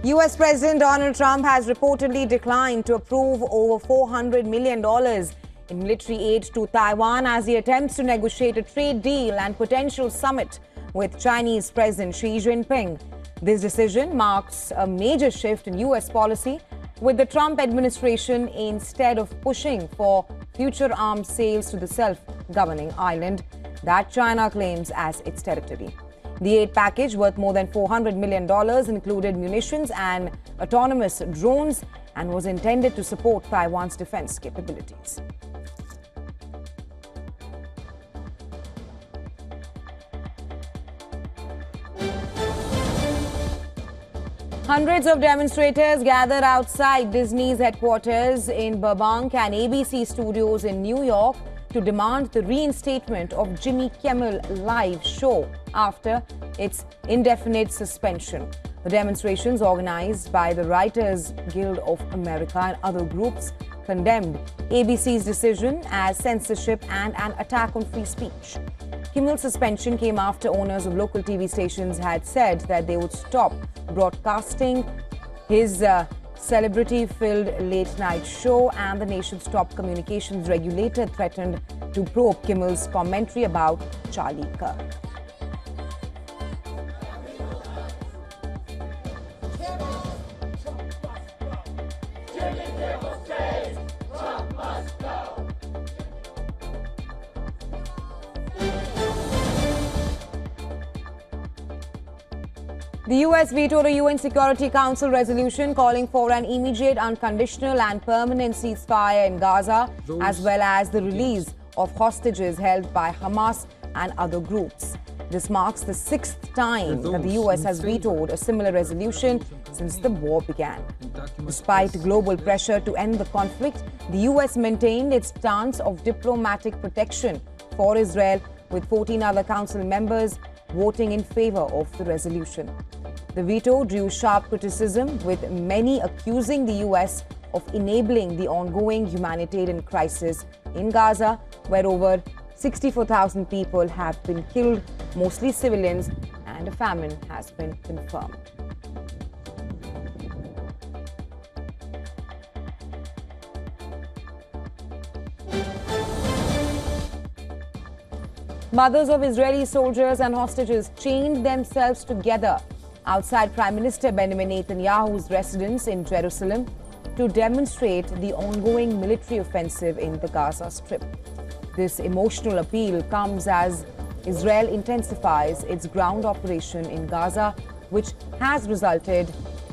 US President Donald Trump has reportedly declined to approve over $400 million in military aid to Taiwan as he attempts to negotiate a trade deal and potential summit with Chinese President Xi Jinping. This decision marks a major shift in US policy, with the Trump administration instead of pushing for future arms sales to the self-governing island that China claims as its territory. The aid package, worth more than $400 million, included munitions and autonomous drones and was intended to support Taiwan's defense capabilities. Hundreds of demonstrators gathered outside Disney's headquarters in Burbank and ABC studios in New York to demand the reinstatement of Jimmy Kimmel Live show after its indefinite suspension. The demonstrations, organized by the Writers Guild of America and other groups, condemned ABC's decision as censorship and an attack on free speech. Kimmel's suspension came after owners of local TV stations had said that they would stop broadcasting his celebrity-filled late-night show, and the nation's top communications regulator threatened to probe Kimmel's commentary about Charlie Kirk. The US vetoed a UN Security Council resolution calling for an immediate, unconditional and permanent ceasefire in Gaza, as well as the release of hostages held by Hamas and other groups. This marks the sixth time that the US has vetoed a similar resolution since the war began. Despite global pressure to end the conflict, the US maintained its stance of diplomatic protection for Israel, with 14 other council members voting in favor of the resolution. The veto drew sharp criticism, with many accusing the US of enabling the ongoing humanitarian crisis in Gaza, where over 64,000 people have been killed, mostly civilians, and a famine has been confirmed. Mothers of Israeli soldiers and hostages chained themselves together outside Prime Minister Benjamin Netanyahu's residence in Jerusalem to demonstrate the ongoing military offensive in the Gaza Strip. This emotional appeal comes as Israel intensifies its ground operation in Gaza, which has resulted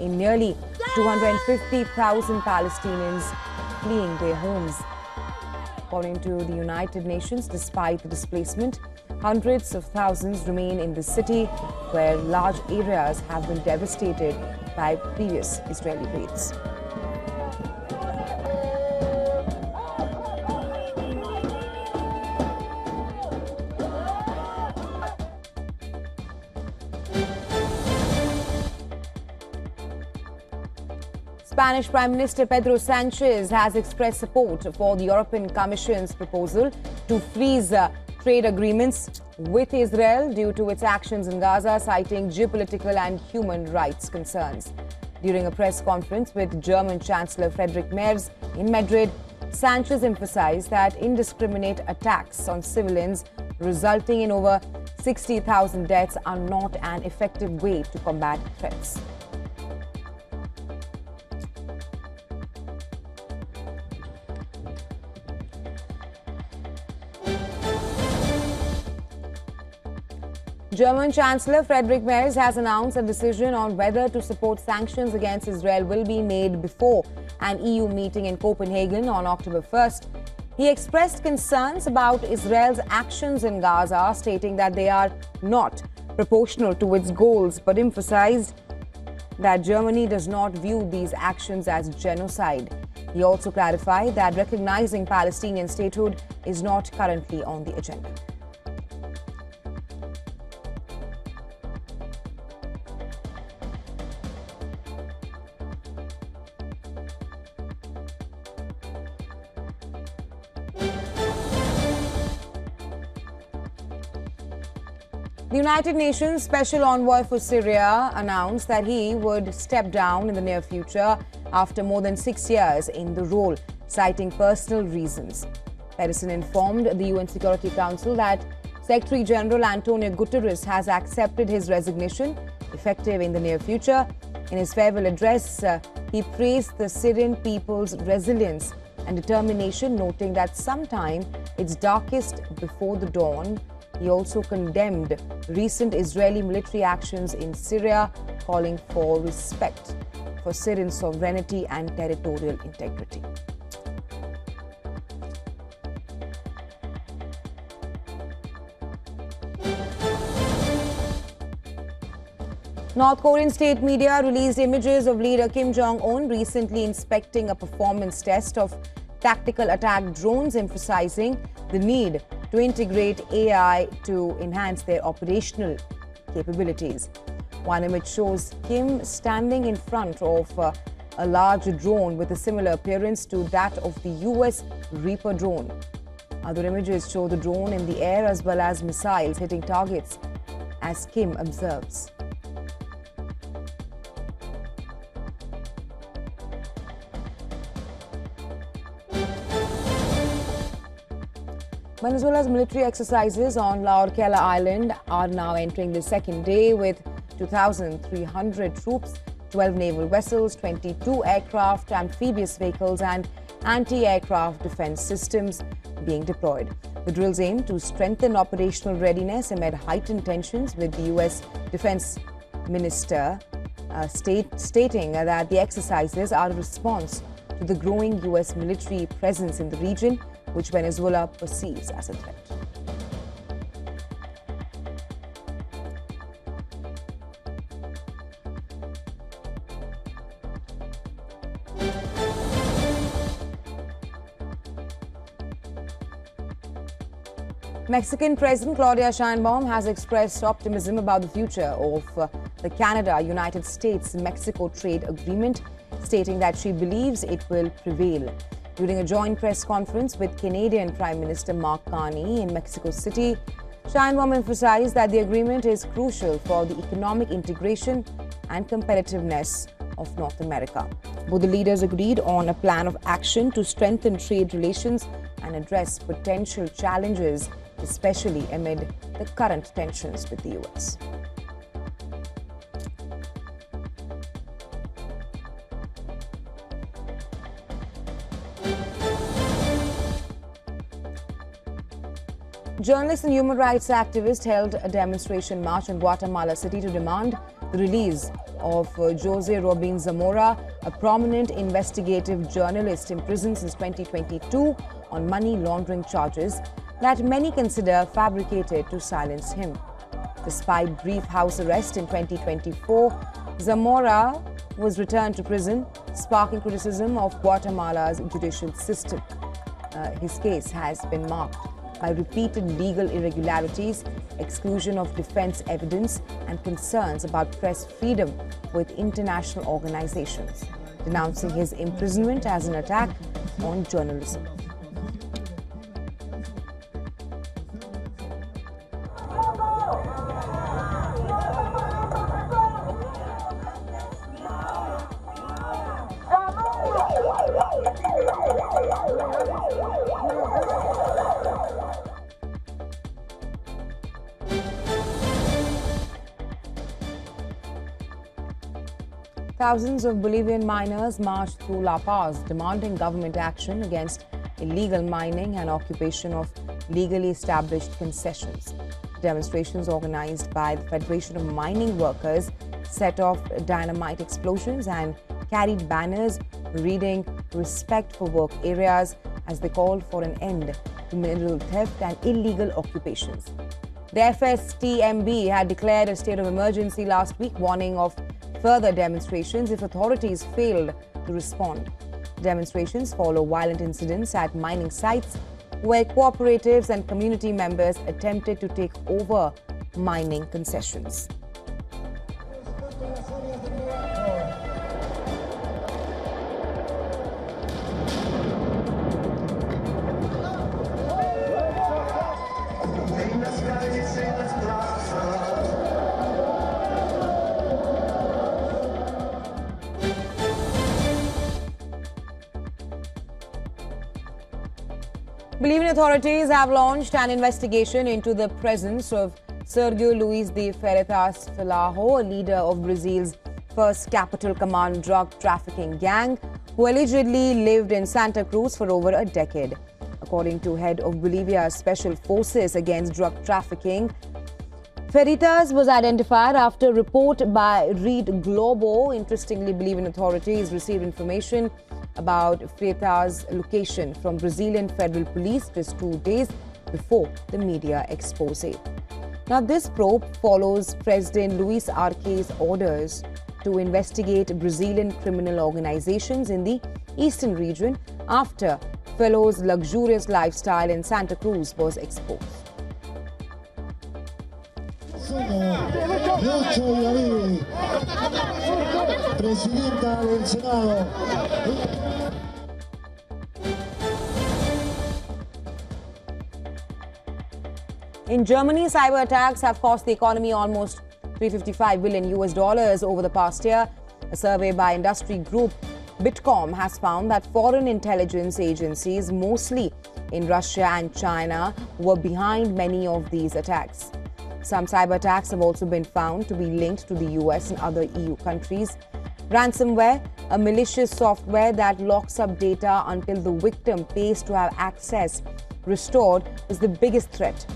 in nearly 250,000 Palestinians fleeing their homes. According to the United Nations, despite the displacement, hundreds of thousands remain in the city, where large areas have been devastated by previous Israeli raids. Spanish Prime Minister Pedro Sanchez has expressed support for the European Commission's proposal to freeze trade agreements with Israel due to its actions in Gaza, citing geopolitical and human rights concerns. During a press conference with German Chancellor Friedrich Merz in Madrid, Sanchez emphasized that indiscriminate attacks on civilians, resulting in over 60,000 deaths, are not an effective way to combat threats. German Chancellor Friedrich Merz has announced a decision on whether to support sanctions against Israel will be made before an EU meeting in Copenhagen on October 1st. He expressed concerns about Israel's actions in Gaza, stating that they are not proportional to its goals, but emphasized that Germany does not view these actions as genocide. He also clarified that recognizing Palestinian statehood is not currently on the agenda. The United Nations Special Envoy for Syria announced that he would step down in the near future after more than 6 years in the role, citing personal reasons. Pedersen informed the UN Security Council that Secretary General Antonio Guterres has accepted his resignation, effective in the near future. In his farewell address, he praised the Syrian people's resilience and determination, noting that sometime it's darkest before the dawn. He also condemned recent Israeli military actions in Syria, calling for respect for Syrian sovereignty and territorial integrity. North Korean state media released images of leader Kim Jong-un recently inspecting a performance test of tactical attack drones, emphasizing the need to integrate AI to enhance their operational capabilities. One image shows Kim standing in front of a large drone with a similar appearance to that of the US Reaper drone. Other images show the drone in the air as well as missiles hitting targets, as Kim observes. Venezuela's military exercises on La Orquella Island are now entering the second day, with 2,300 troops, 12 naval vessels, 22 aircraft, amphibious vehicles and anti-aircraft defense systems being deployed. The drills aim to strengthen operational readiness amid heightened tensions, with the U.S. Defense Minister stating that the exercises are a response to the growing U.S. military presence in the region, which Venezuela perceives as a threat. Mexican President Claudia Sheinbaum has expressed optimism about the future of the Canada-United States-Mexico trade agreement, stating that she believes it will prevail. During a joint press conference with Canadian Prime Minister Mark Carney in Mexico City, Sheinbaum emphasized that the agreement is crucial for the economic integration and competitiveness of North America. Both the leaders agreed on a plan of action to strengthen trade relations and address potential challenges, especially amid the current tensions with the US. Journalists and human rights activists held a demonstration march in Guatemala City to demand the release of Jose Robin Zamora, a prominent investigative journalist imprisoned since 2022 on money laundering charges that many consider fabricated to silence him. Despite brief house arrest in 2024, Zamora was returned to prison, sparking criticism of Guatemala's judicial system. His case has been marked by repeated legal irregularities, exclusion of defense evidence, and concerns about press freedom with international organizations, denouncing his imprisonment as an attack on journalism. Thousands of Bolivian miners marched through La Paz, demanding government action against illegal mining and occupation of legally established concessions. Demonstrations organized by the Federation of Mining Workers set off dynamite explosions and carried banners reading "Respect for Work Areas" as they called for an end to mineral theft and illegal occupations. The FSTMB had declared a state of emergency last week, warning of further demonstrations if authorities failed to respond. Demonstrations follow violent incidents at mining sites where cooperatives and community members attempted to take over mining concessions. En las calles, en las plazas. authorities have launched an investigation into the presence of Sergio Luis de Freitas Filho, a leader of Brazil's first capital command drug trafficking gang, who allegedly lived in Santa Cruz for over a decade. According to head of Bolivia's Special Forces Against Drug Trafficking, Freitas was identified after a report by Read Globo. Interestingly, Bolivian authorities received information about Freitas' location from Brazilian federal police just 2 days before the media expose. Now, this probe follows President Luis Arce's orders to investigate Brazilian criminal organizations in the eastern region after Filho's luxurious lifestyle in Santa Cruz was exposed. In Germany, cyber attacks have cost the economy almost $355 billion over the past year. A survey by industry group Bitkom has found that foreign intelligence agencies, mostly in Russia and China, were behind many of these attacks. Some cyber attacks have also been found to be linked to the US and other EU countries. Ransomware, a malicious software that locks up data until the victim pays to have access restored, was the biggest threat.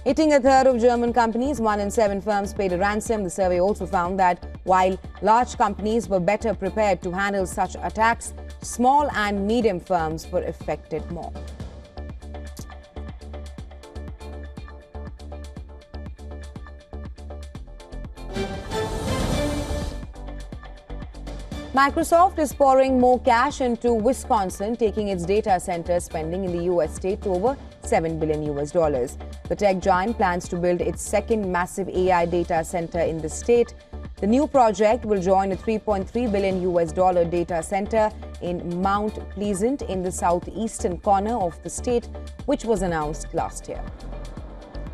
Hitting a third of German companies, 1 in 7 firms paid a ransom. The survey also found that while large companies were better prepared to handle such attacks, small and medium firms were affected more. Microsoft is pouring more cash into Wisconsin, taking its data center spending in the US state to over $7 billion. The tech giant plans to build its second massive AI data center in the state. The new project will join a $3.3 billion data center in Mount Pleasant in the southeastern corner of the state, which was announced last year.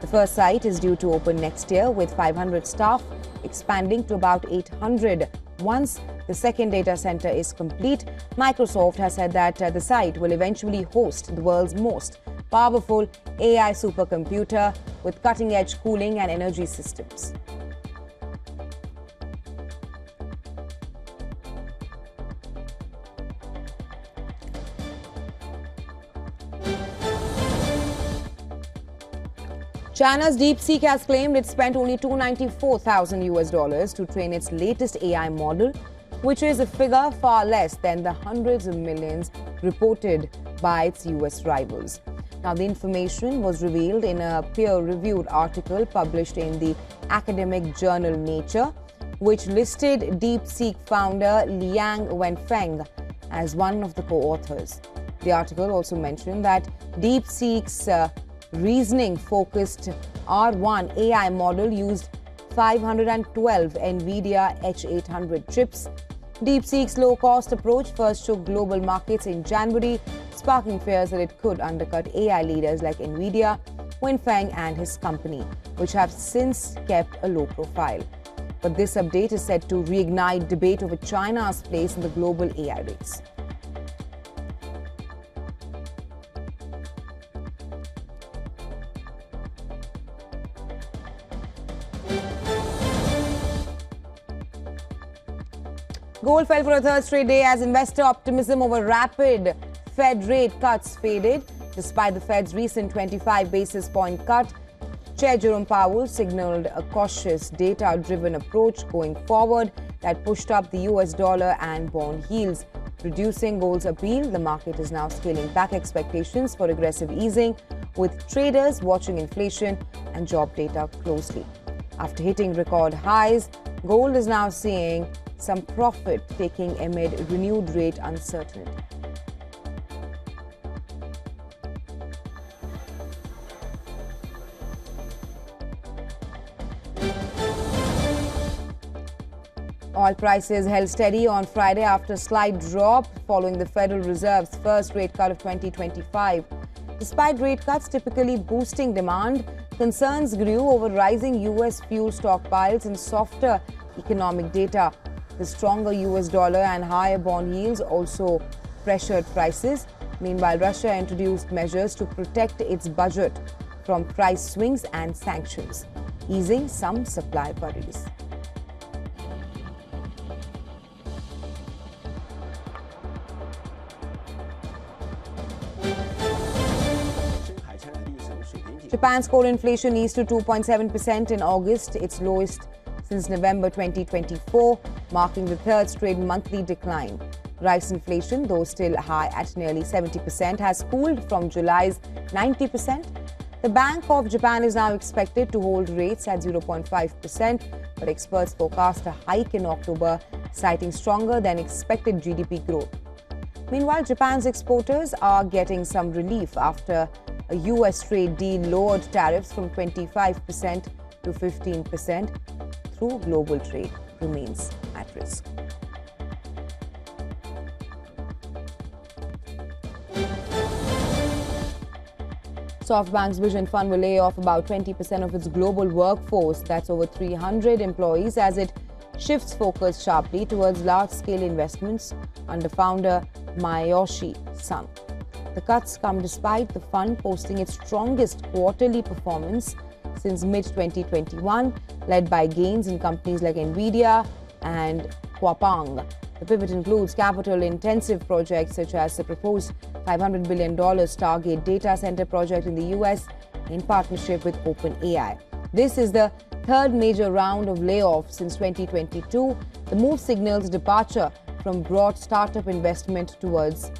The first site is due to open next year with 500 staff, expanding to about 800 once the second data center is complete. Microsoft has said that the site will eventually host the world's most powerful AI supercomputer with cutting-edge cooling and energy systems. China's DeepSeek has claimed it spent only $294,000 to train its latest AI model, which is a figure far less than the hundreds of millions reported by its US rivals. Now, the information was revealed in a peer-reviewed article published in the academic journal Nature, which listed DeepSeek founder Liang Wenfeng as one of the co-authors. The article also mentioned that DeepSeek's reasoning-focused R1 AI model used 512 NVIDIA H800 chips. DeepSeek's low-cost approach first shook global markets in January, sparking fears that it could undercut AI leaders like NVIDIA, Wenfeng and his company, which have since kept a low profile. But this update is set to reignite debate over China's place in the global AI race. Gold fell for a third straight day as investor optimism over rapid Fed rate cuts faded. Despite the Fed's recent 25 basis point cut, Chair Jerome Powell signaled a cautious, data-driven approach going forward that pushed up the US dollar and bond yields. Reducing gold's appeal, the market is now scaling back expectations for aggressive easing, with traders watching inflation and job data closely. After hitting record highs, gold is now seeing some profit-taking amid renewed rate uncertainty. Oil prices held steady on Friday after a slight drop following the Federal Reserve's first rate cut of 2025. Despite rate cuts typically boosting demand, concerns grew over rising US fuel stockpiles and softer economic data. The stronger US dollar and higher bond yields also pressured prices. Meanwhile, Russia introduced measures to protect its budget from price swings and sanctions, easing some supply worries. Japan's core inflation eased to 2.7% in August, its lowest since November 2024, marking the third straight monthly decline. Rice inflation, though still high at nearly 70%, has cooled from July's 90%. The Bank of Japan is now expected to hold rates at 0.5%, but experts forecast a hike in October, citing stronger than expected GDP growth. Meanwhile, Japan's exporters are getting some relief after a US trade deal lowered tariffs from 25% to 15%, though global trade remains at risk. SoftBank's Vision Fund will lay off about 20% of its global workforce, that's over 300 employees, as it shifts focus sharply towards large-scale investments under founder Masayoshi Son. The cuts come despite the fund posting its strongest quarterly performance since mid-2021, led by gains in companies like Nvidia and Huapeng. The pivot includes capital-intensive projects such as the proposed $500 billion Stargate data center project in the US in partnership with OpenAI. This is the third major round of layoffs since 2022. The move signals departure from broad startup investment towards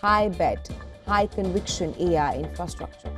high-bet, high-conviction AI infrastructure.